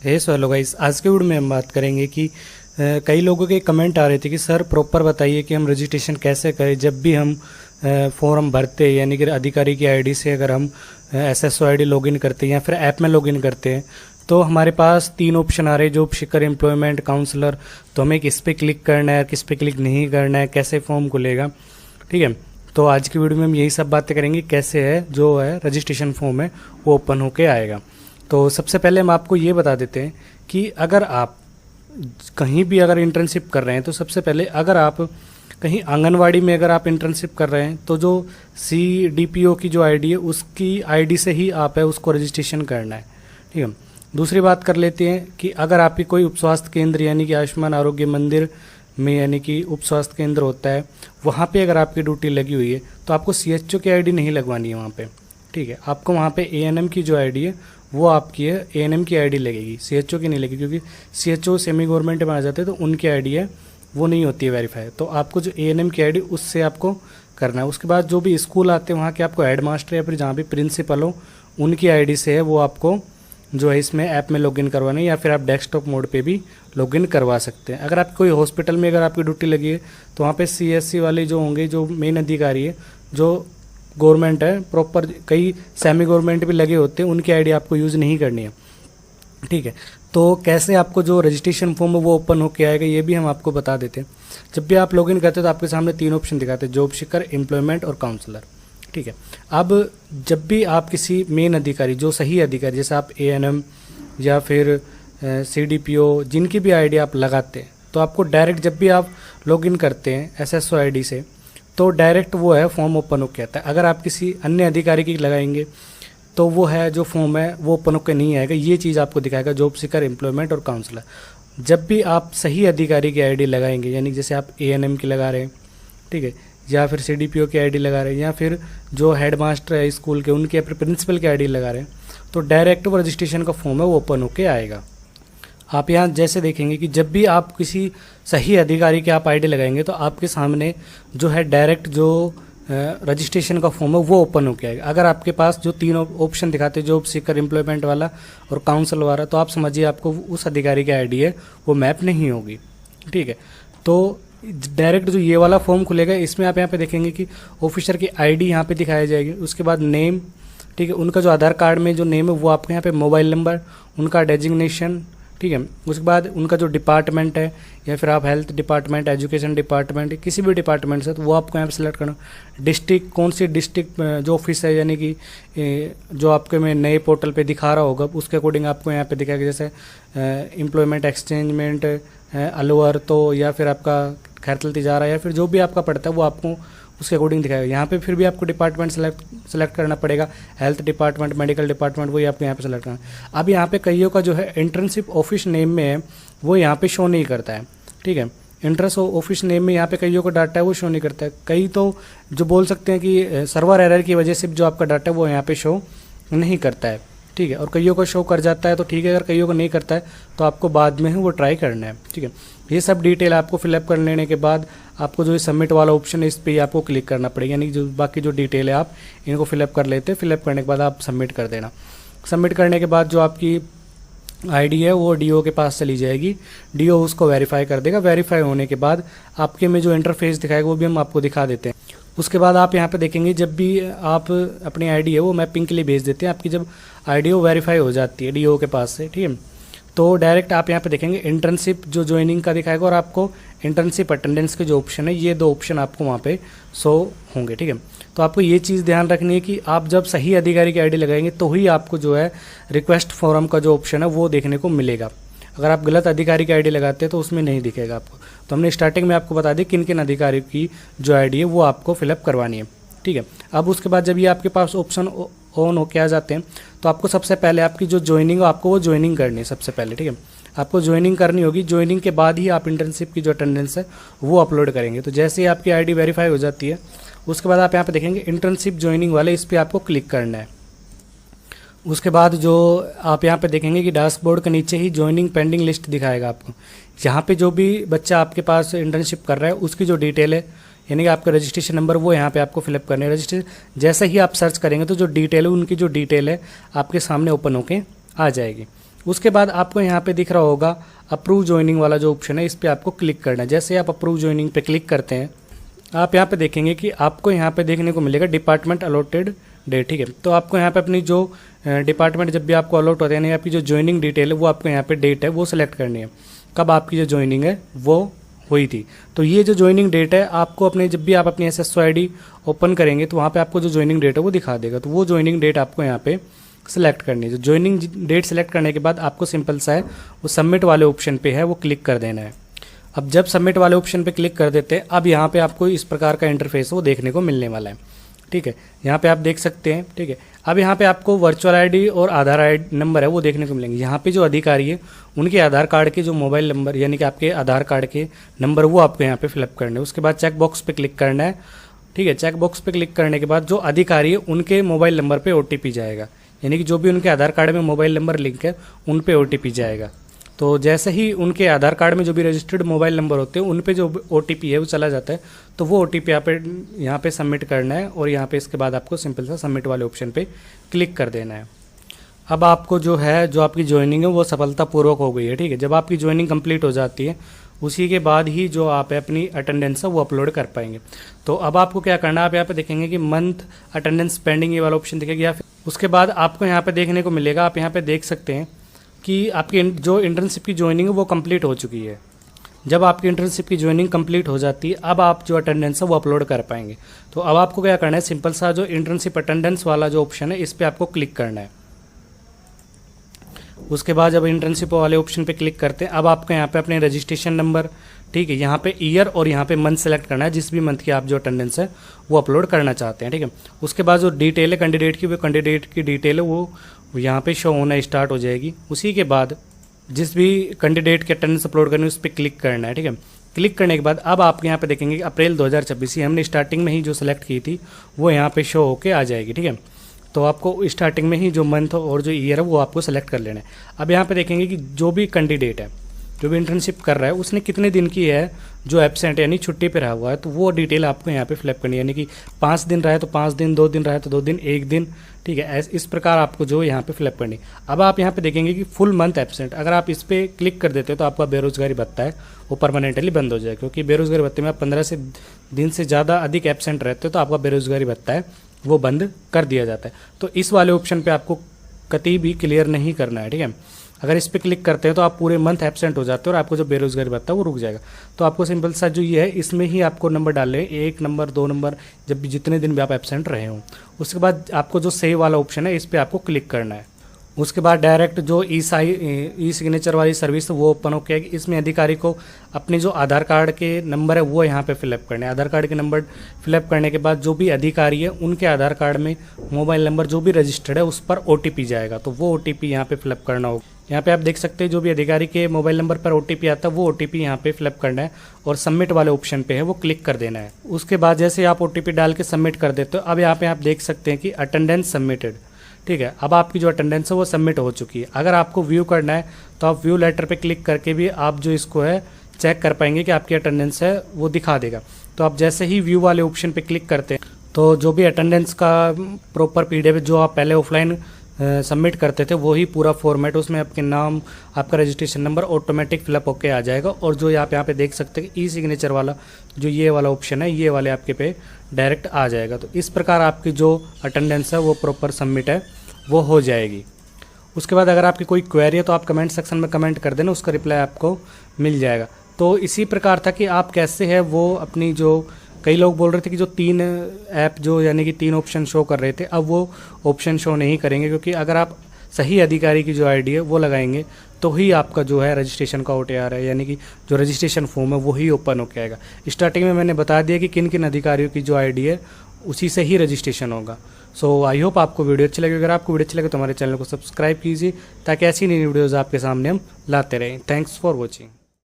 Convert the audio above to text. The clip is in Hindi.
सो हेलो गाइस, आज के वीडियो में हम बात करेंगे कि कई लोगों के कमेंट आ रहे थे कि सर प्रॉपर बताइए कि हम रजिस्ट्रेशन कैसे करें जब भी हम फॉर्म भरते हैं, यानी कि अधिकारी की आईडी से अगर हम SSO ID लॉगिन करते हैं या फिर ऐप में लॉगिन करते हैं तो हमारे पास 3 ऑप्शन आ रहे हैं, जॉब सीकर, एम्प्लॉयमेंट, काउंसलर। तो हमें किस पे क्लिक करना है, किस पे क्लिक नहीं करना है, कैसे फॉर्म खुलेगा। ठीक है, तो आज की वीडियो में हम यही सब बातें करेंगे, कैसे है जो है रजिस्ट्रेशन फॉर्म है वो ओपन होके आएगा। तो सबसे पहले हम आपको ये बता देते हैं कि अगर आप कहीं भी अगर इंटर्नशिप कर रहे हैं तो सबसे पहले अगर आप कहीं आंगनवाड़ी में अगर आप इंटर्नशिप कर रहे हैं तो जो CDPO की जो आईडी है उसकी आईडी से ही आप है उसको रजिस्ट्रेशन करना है। ठीक है, दूसरी बात कर लेते हैं कि अगर आपकी कोई उप स्वास्थ्य केंद्र यानी कि आयुष्मान आरोग्य मंदिर में यानी कि उप स्वास्थ्य केंद्र होता है, वहाँ पे अगर आपकी ड्यूटी लगी हुई है तो आपको CHO की आईडी नहीं लगवानी है वहाँ पे। ठीक है, आपको वहाँ पे ANM की जो आईडी है वो आपकी है, ANM की आईडी लगेगी, CHO की नहीं लगेगी, क्योंकि CHO सेमी गवर्नमेंट में आ जाते हैं तो उनकी आईडी है वो नहीं होती है वेरीफाई। तो आपको जो ANM की आईडी उससे आपको करना है। उसके बाद जो भी स्कूल आते हैं वहाँ के आपको हेडमास्टर या फिर जहाँ भी प्रिंसिपल हो उनकी आईडी से है वो आपको जो है इसमें ऐप में लॉगिन करवाना है, या फिर आप डेस्कटॉप मोड पे भी लॉगिन करवा सकते हैं। अगर आप कोई हॉस्पिटल में अगर आपकी ड्यूटी लगी है तो वहाँ पे CSC वाले जो होंगे, जो मेन अधिकारी है, जो गवर्नमेंट है प्रॉपर, कई सेमी गवर्नमेंट भी लगे होते हैं, उनकी आईडी आपको यूज़ नहीं करनी है। ठीक है, तो कैसे आपको जो रजिस्ट्रेशन फॉर्म है वो ओपन होके आएगा ये भी हम आपको बता देते हैं। जब भी आप लॉगिन करते हैं तो आपके सामने 3 ऑप्शन दिखाते हैं, जॉब सीकर, एम्प्लॉयमेंट और काउंसलर। ठीक है, अब जब भी आप किसी मेन अधिकारी, जो सही अधिकारी, जैसे आप ANM या फिर CDPO जिनकी भी आईडी आप लगाते हैं तो आपको डायरेक्ट जब भी आप लॉगिन करते हैं SSO ID से तो डायरेक्ट वो है फॉर्म ओपन होके आता है। अगर आप किसी अन्य अधिकारी की लगाएंगे तो वो है जो फॉर्म है वो ओपन होकर नहीं आएगा। ये चीज़ आपको दिखाएगा जॉब सीकर, एम्प्लॉयमेंट और काउंसलर। जब भी आप सही अधिकारी की आईडी लगाएंगे, यानी जैसे आप ANM की लगा रहे हैं, ठीक है, या फिर CDPO की आईडी लगा रहे हैं, या फिर जो हेडमास्टर है स्कूल के उनके या फिर प्रिंसिपल की आईडी लगा रहे हैं, तो डायरेक्ट वो रजिस्ट्रेशन का फॉर्म है वो ओपन होके आएगा। आप यहाँ जैसे देखेंगे कि जब भी आप किसी सही अधिकारी की आप आईडी लगाएंगे तो आपके सामने जो है डायरेक्ट जो रजिस्ट्रेशन का फॉर्म है वो ओपन होके आएगा। अगर आपके पास जो 3 ऑप्शन दिखाते हैं, जॉब सीकर, एम्प्लॉयमेंट वाला और काउंसिल वाला, तो आप समझिए आपको उस अधिकारी की आईडी है वो मैप नहीं होगी। ठीक है, तो डायरेक्ट जो ये वाला फॉर्म खुलेगा इसमें आप यहाँ पे देखेंगे कि ऑफिसर की आईडी यहाँ पे दिखाई जाएगी, उसके बाद नेम, ठीक है, उनका जो आधार कार्ड में जो नेम है वो आपके यहाँ पे, मोबाइल नंबर, उनका डेजिग्नेशन, ठीक है, उसके बाद उनका जो डिपार्टमेंट है, या फिर आप हेल्थ डिपार्टमेंट, एजुकेशन डिपार्टमेंट, किसी भी डिपार्टमेंट से, तो वो आपको यहाँ पे सिलेक्ट करना। डिस्ट्रिक्ट, कौन सी डिस्ट्रिक्ट जो ऑफिस है, यानी कि जो आपके में नए पोर्टल पे दिखा रहा होगा उसके अकॉर्डिंग आपको यहाँ पे दिखाएगा, जैसे एम्प्लॉयमेंट एक्सचेंजमेंट अलवर, तो या फिर आपका खैरतल तिजारा, या फिर जो भी आपका पड़ता है वो आपको उसके अकॉर्डिंग दिखाएगा। यहाँ पे फिर भी आपको डिपार्टमेंट सेलेक्ट करना पड़ेगा, हेल्थ डिपार्टमेंट, मेडिकल डिपार्टमेंट, वही आपको यहाँ पे सेलेक्ट करना है। अब यहाँ पे कईयों का जो है इंटर्नशिप ऑफिस नेम में है वो यहाँ पे शो नहीं करता है। ठीक है, इंटर्नशिप ऑफिस नेम में यहाँ पे कईयों का डाटा है वो शो नहीं करता है। कई तो जो बोल सकते हैं कि सर्वर एरर की वजह से जो आपका डाटा है वो यहाँ पे शो नहीं करता है। ठीक है, और कईयों को शो कर जाता है तो ठीक है, अगर कईयों को नहीं करता है तो आपको बाद में ही वो ट्राई करना है। ठीक है, ये सब डिटेल आपको फिलअप कर लेने के बाद आपको जो सबमिट वाला ऑप्शन है इस पर आपको क्लिक करना पड़ेगा, यानी जो बाकी जो डिटेल है आप इनको फिलअप कर लेते हैं। फिलअप करने के बाद आप सबमिट कर देना। सबमिट करने के बाद जो आपकी आईडी है वो DO के पास चली जाएगी, DO उसको वेरीफाई कर देगा। वेरीफाई होने के बाद आपके में जो इंटरफेस दिखाएगा वो भी हम आपको दिखा देते हैं। उसके बाद आप यहाँ पे देखेंगे जब भी आप अपनी आईडी है वो मैपिंग के लिए भेज देते हैं, आपकी जब आईडी वो वेरीफाई हो जाती है DO के पास से, ठीक है, तो डायरेक्ट आप यहाँ पे देखेंगे इंटर्नशिप जो ज्वाइनिंग का दिखाएगा और आपको इंटर्नशिप अटेंडेंस के जो ऑप्शन है, ये 2 ऑप्शन आपको वहाँ पे शो होंगे। ठीक है, तो आपको ये चीज़ ध्यान रखनी है कि आप जब सही अधिकारी की आईडी लगाएंगे तो ही आपको जो है रिक्वेस्ट फॉर्म का जो ऑप्शन है वो देखने को मिलेगा। अगर आप गलत अधिकारी की आईडी लगाते हैं तो उसमें नहीं दिखेगा आपको। तो हमने स्टार्टिंग में आपको बता दी किन किन अधिकारी की जो आईडी है वो आपको फिलअप करवानी है। ठीक है, अब उसके बाद जब ये आपके पास ऑप्शन ऑन होके आ जाते हैं तो आपको सबसे पहले आपकी जो ज्वाइनिंग हो आपको वो ज्वाइनिंग करनी है सबसे पहले। ठीक है, आपको ज्वाइनिंग करनी होगी। ज्वाइनिंग के बाद ही आप इंटर्नशिप की जो अटेंडेंस है वो अपलोड करेंगे। तो जैसे ही आपकी आईडी वेरीफाई हो जाती है उसके बाद आप यहाँ पे देखेंगे इंटर्नशिप ज्वाइनिंग वाले, इस पर आपको क्लिक करना है। उसके बाद जो आप यहाँ पे देखेंगे कि डैशबोर्ड के नीचे ही ज्वाइनिंग पेंडिंग लिस्ट दिखाएगा आपको। यहाँ पे जो भी बच्चा आपके पास इंटर्नशिप कर रहा है उसकी जो डिटेल है, यानी कि आपका रजिस्ट्रेशन नंबर, वो यहाँ पे आपको फिलअप करने है। रजिस्ट्रेशन जैसे ही आप सर्च करेंगे तो जो डिटेल है उनकी जो डिटेल है आपके सामने ओपन होके आ जाएगी। उसके बाद आपको यहाँ पे दिख रहा होगा अप्रूव ज्वाइनिंग वाला जो ऑप्शन है, इस पर आपको क्लिक करना है। जैसे आप अप्रूव ज्वाइनिंग पे क्लिक करते हैं, आप यहाँ पे देखेंगे कि आपको यहाँ पे देखने को मिलेगा डिपार्टमेंट अलॉटेड डेट, ठीक है। तो आपको यहाँ पे अपनी जो डिपार्टमेंट जब भी आपको अलॉट होता है, यानी आपकी जो ज्वाइनिंग डिटेल है वो आपको यहाँ पे डेट है वो सिलेक्ट करनी है, कब आपकी जो ज्वाइनिंग है वो हुई थी। तो ये जो ज्वाइनिंग डेट है आपको अपने जब भी आप अपनी SSO ID ओपन करेंगे तो वहाँ पे आपको जो ज्वाइनिंग डेट है वो दिखा देगा। तो वो ज्वाइनिंग डेट आपको यहाँ पे सिलेक्ट करनी है। जो ज्वाइनिंग डेट सेलेक्ट करने के बाद आपको सिंपल सा है वो सबमिट वाले ऑप्शन पे है वो क्लिक कर देना है। अब जब सबमिट वाले ऑप्शन पे क्लिक कर देते हैं, अब यहाँ पे आपको इस प्रकार का इंटरफेस वो देखने को मिलने वाला है, ठीक है। यहाँ पे आप देख सकते हैं, ठीक है। अब यहाँ पे आपको वर्चुअल ID और आधार ID नंबर है वो देखने को मिलेंगे। यहाँ पे जो अधिकारी है उनके आधार कार्ड के जो मोबाइल नंबर यानी कि आपके आधार कार्ड के नंबर वो आपको यहाँ पे फिलअप करने हैं। उसके बाद चेक बॉक्स पे क्लिक करना है, ठीक है। चेक बॉक्स पे क्लिक करने के बाद जो अधिकारी है उनके मोबाइल नंबर पे OTP जाएगा, यानी कि जो भी उनके आधार कार्ड में मोबाइल नंबर लिंक है उन पे OTP जाएगा। तो जैसे ही उनके आधार कार्ड में जो भी रजिस्टर्ड मोबाइल नंबर होते हैं उन पे जो OTP है वो चला जाता है, तो वो OTP यहाँ पे सबमिट करना है और यहाँ पे इसके बाद आपको सिंपल सा सबमिट वाले ऑप्शन पे क्लिक कर देना है। अब आपको जो है जो आपकी ज्वाइनिंग है वो सफलतापूर्वक हो गई है, ठीक है। जब आपकी ज्वाइनिंग कंप्लीट हो जाती है उसी के बाद ही जो आप अपनी अटेंडेंस है वो अपलोड कर पाएंगे। तो अब आपको क्या करना है, आप यहाँ पे देखेंगे कि मंथ अटेंडेंस पेंडिंग ये वाला ऑप्शन दिखेगा। उसके बाद आपको यहाँ पे देखने को मिलेगा, आप यहाँ पे देख सकते हैं कि आपकी जो इंटर्नशिप की ज्वाइनिंग है वो कंप्लीट हो चुकी है। जब आपकी इंटर्नशिप की ज्वाइनिंग कंप्लीट हो जाती है अब आप जो अटेंडेंस है वो अपलोड कर पाएंगे। तो अब आपको क्या करना है, सिंपल सा जो इंटर्नशिप अटेंडेंस वाला जो ऑप्शन है इस पर आपको क्लिक करना है। उसके बाद जब इंटर्नशिप वाले ऑप्शन पे क्लिक करते हैं, अब आपको यहाँ पे अपने रजिस्ट्रेशन नंबर, ठीक है, यहाँ पे ईयर और यहाँ पे मंथ सेलेक्ट करना है, जिस भी मंथ की आप जो अटेंडेंस है वो अपलोड करना चाहते हैं, ठीक है। उसके बाद जो डिटेल है कैंडिडेट की, वो कैंडिडेट की डिटेल है वो यहाँ पे शो होना स्टार्ट हो जाएगी। उसी के बाद जिस भी कैंडिडेट की अटेंडेंस अपलोड करनी है उस पर क्लिक करना है, ठीक है। क्लिक करने के बाद अब आप यहाँ पे देखेंगे कि अप्रैल 2026 हमने स्टार्टिंग में ही जो सेलेक्ट की थी वो यहाँ पे शो होके आ जाएगी, ठीक है। तो आपको स्टार्टिंग में ही जो मंथ और जो ईयर है वो आपको सेलेक्ट कर लेना है। अब यहाँ पे देखेंगे कि जो भी कैंडिडेट है जो भी इंटर्नशिप कर रहा है उसने कितने दिन की है जो एब्सेंट यानी छुट्टी पे रहा हुआ है, तो वो डिटेल आपको यहाँ पे फिलअप करनी है। यानी कि 5 दिन रहा है तो 5 दिन, 2 दिन रहा है तो 2 दिन, 1 दिन, ठीक है। इस प्रकार आपको जो यहाँ पे फिलअप करनी। अब आप यहाँ पे देखेंगे कि फुल मंथ एब्सेंट, अगर आप इस पर क्लिक कर देते हो तो आपका बेरोजगारी भत्ता है वो परमानेंटली बंद हो जाए, क्योंकि बेरोजगारी भत्ते में आप 15 दिन से ज़्यादा अधिक एब्सेंट रहते हो तो आपका बेरोजगारी भत्ता है वो बंद कर दिया जाता है। तो इस वाले ऑप्शन पे आपको कतई भी क्लियर नहीं करना है, ठीक है। अगर इस पर क्लिक करते हैं तो आप पूरे मंथ एब्सेंट हो जाते हो और आपको जो बेरोजगारी भत्ता है वो रुक जाएगा। तो आपको सिंपल सा जो ये है इसमें ही आपको नंबर डालने हैं, 1 नंबर 2 नंबर, जब भी जितने दिन भी आप एब्सेंट रहे हो। उसके बाद आपको जो सेव वाला ऑप्शन है इस पर आपको क्लिक करना है। उसके बाद डायरेक्ट जो ई सिग्नेचर वाली सर्विस वो ओपन हो गया। इसमें अधिकारी को अपने जो आधार कार्ड के नंबर है वो यहाँ पे फिलअप करने हैं। आधार कार्ड के नंबर फिलअप करने के बाद जो भी अधिकारी है उनके आधार कार्ड में मोबाइल नंबर जो भी रजिस्टर्ड है उस पर OTP जाएगा, तो वो OTP यहाँ पे फिलअप करना होगा। यहाँ पे आप देख सकते हैं जो भी अधिकारी के मोबाइल नंबर पर OTP आता है वो OTP यहाँ पे फिलअप करना है और सबमिट वाले ऑप्शन पे है वो क्लिक कर देना है। उसके बाद जैसे आप OTP डाल के सबमिट कर देते हो, अब यहाँ पे आप देख सकते हैं कि अटेंडेंस सबमिटेड, ठीक है। अब आपकी जो अटेंडेंस है वो सबमिट हो चुकी है। अगर आपको व्यू करना है तो आप व्यू लेटर पे क्लिक करके भी आप जो इसको है चेक कर पाएंगे कि आपकी अटेंडेंस है वो दिखा देगा। तो आप जैसे ही व्यू वाले ऑप्शन पे क्लिक करते हैं तो जो भी अटेंडेंस का प्रॉपर PDF जो आप पहले ऑफलाइन सबमिट करते थे वही पूरा फॉर्मेट, उसमें आपके नाम, आपका रजिस्ट्रेशन नंबर ऑटोमेटिक फिलअप होके आ जाएगा। और जो आप यहाँ पे देख सकते हैं ई सिग्नेचर वाला जो ये वाला ऑप्शन है ये वाले आपके पे डायरेक्ट आ जाएगा। तो इस प्रकार आपकी जो अटेंडेंस है वो प्रॉपर सबमिट है वो हो जाएगी। उसके बाद अगर आपकी कोई क्वेरी है तो आप कमेंट सेक्शन में कमेंट कर देना, उसका रिप्लाई आपको मिल जाएगा। तो इसी प्रकार था कि आप कैसे है वो अपनी जो कई लोग बोल रहे थे कि जो 3 ऐप जो यानी कि 3 ऑप्शन शो कर रहे थे अब वो ऑप्शन शो नहीं करेंगे, क्योंकि अगर आप सही अधिकारी की जो ID है वो लगाएंगे तो ही आपका जो है रजिस्ट्रेशन का OTR है यानी कि जो रजिस्ट्रेशन फॉर्म है वही ओपन होकर आएगा। स्टार्टिंग में मैंने बता दिया कि किन किन अधिकारियों की जो ID है उसी से ही रजिस्ट्रेशन होगा। सो आई होप आपको वीडियो अच्छी लगी। अगर आपको वीडियो अच्छी लगे तो हमारे चैनल को सब्सक्राइब कीजिए ताकि ऐसी नई वीडियोज़ आपके सामने हम लाते रहें। Thanks for watching.